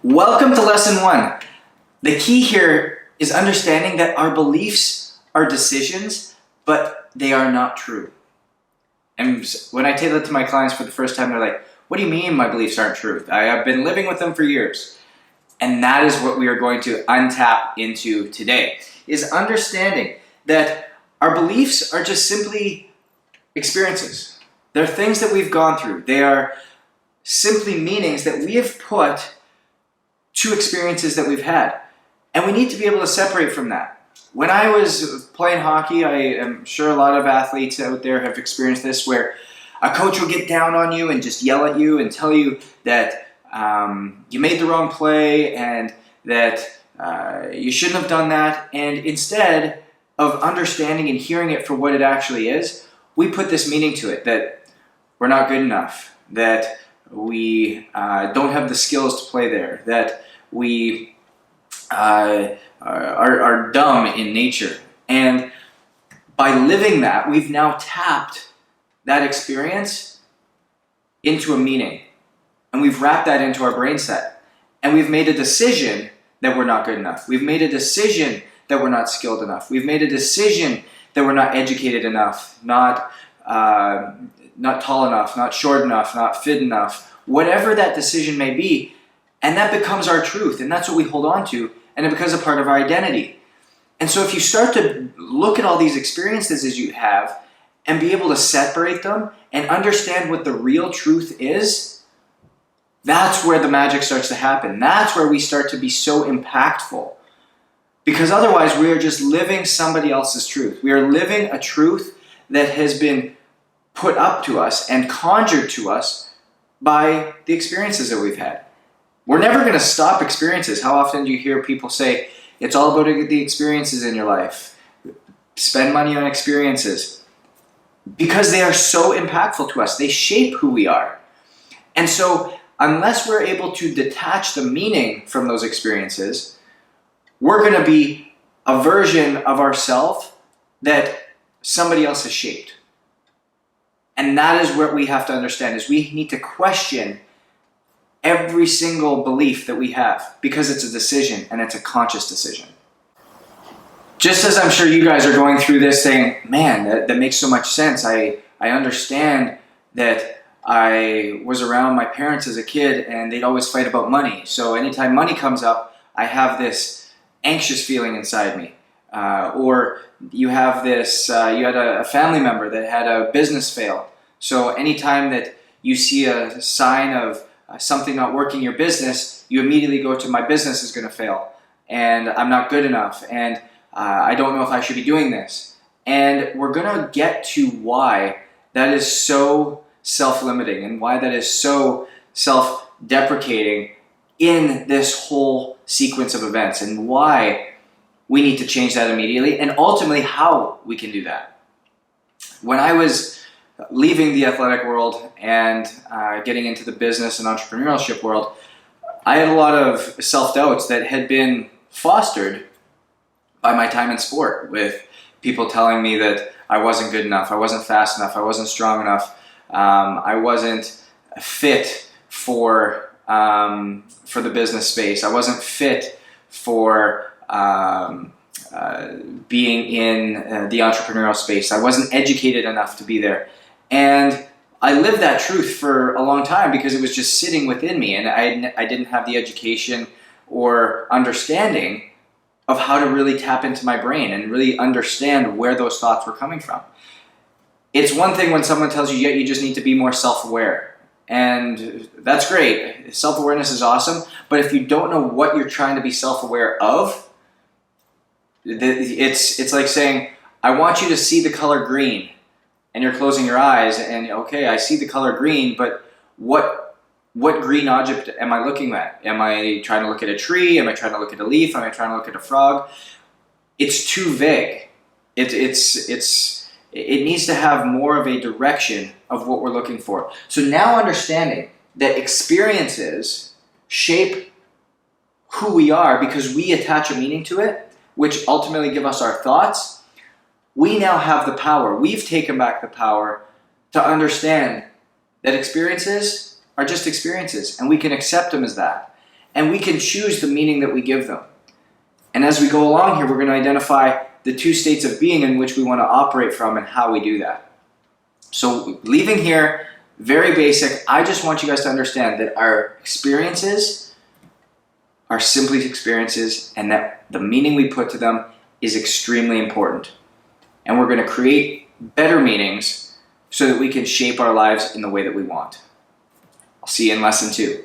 Welcome to lesson 1. The key here is understanding that our beliefs are decisions, but they are not true. And when I tell that to my clients for the first time, they're like, what do you mean my beliefs aren't true? I have been living with them for years. And that is what we are going to untap into today, is understanding that our beliefs are just simply experiences. They're things that we've gone through. They are simply meanings that we have put to experiences that we've had. And we need to be able to separate from that. When I was playing hockey, I am sure a lot of athletes out there have experienced this, where a coach will get down on you and just yell at you and tell you that you made the wrong play and that you shouldn't have done that. And instead of understanding and hearing it for what it actually is, we put this meaning to it, that we're not good enough, that we don't have the skills to play there, that we are dumb in nature. And by living that, we've now tapped that experience into a meaning. And we've wrapped that into our brain set. And we've made a decision that we're not good enough. We've made a decision that we're not skilled enough. We've made a decision that we're not educated enough, not tall enough, not short enough, not fit enough, whatever that decision may be. And that becomes our truth, and that's what we hold on to, and it becomes a part of our identity. And so if you start to look at all these experiences as you have and be able to separate them and understand what the real truth is, that's where the magic starts to happen. That's where we start to be so impactful. Because otherwise we are just living somebody else's truth. We are living a truth that has been put up to us and conjured to us by the experiences that we've had. We're never going to stop experiences. How often do you hear people say, it's all about the experiences in your life. Spend money on experiences. Because they are so impactful to us. They shape who we are. And so unless we're able to detach the meaning from those experiences, we're going to be a version of ourselves that somebody else has shaped. And that is what we have to understand, is we need to question every single belief that we have, because it's a decision, and it's a conscious decision. Just as I'm sure you guys are going through this saying, man, that makes so much sense. I understand that I was around my parents as a kid and they'd always fight about money. So anytime money comes up, I have this anxious feeling inside me. Or you have this, you had a family member that had a business fail. So anytime that you see a sign of something not working in your business, you immediately go to, my business is going to fail, and I'm not good enough, and I don't know if I should be doing this. And we're going to get to why that is so self-limiting and why that is so self-deprecating in this whole sequence of events, and why we need to change that immediately, and ultimately how we can do that. When I was leaving the athletic world and getting into the business and entrepreneurship world, I had a lot of self-doubts that had been fostered by my time in sport, with people telling me that I wasn't good enough, I wasn't fast enough, I wasn't strong enough, I wasn't fit for the business space, I wasn't fit for being in the entrepreneurial space, I wasn't educated enough to be there. And I lived that truth for a long time because it was just sitting within me, and I didn't have the education or understanding of how to really tap into my brain and really understand where those thoughts were coming from. It's one thing when someone tells you, yeah, you just need to be more self-aware. And that's great. Self-awareness is awesome. But if you don't know what you're trying to be self-aware of, it's like saying, I want you to see the color green. And you're closing your eyes and, okay, I see the color green, but what green object am I looking at? Am I trying to look at a tree? Am I trying to look at a leaf? Am I trying to look at a frog? It's too vague. It needs to have more of a direction of what we're looking for. So now understanding that experiences shape who we are because we attach a meaning to it, which ultimately give us our thoughts, we now have the power. We've taken back the power to understand that experiences are just experiences, and we can accept them as that. and we can choose the meaning that we give them. And as we go along here, we're going to identify the two states of being in which we want to operate from and how we do that. So leaving here, very basic, I just want you guys to understand that our experiences are simply experiences, and that the meaning we put to them is extremely important. And we're going to create better meanings so that we can shape our lives in the way that we want. I'll see you in lesson 2.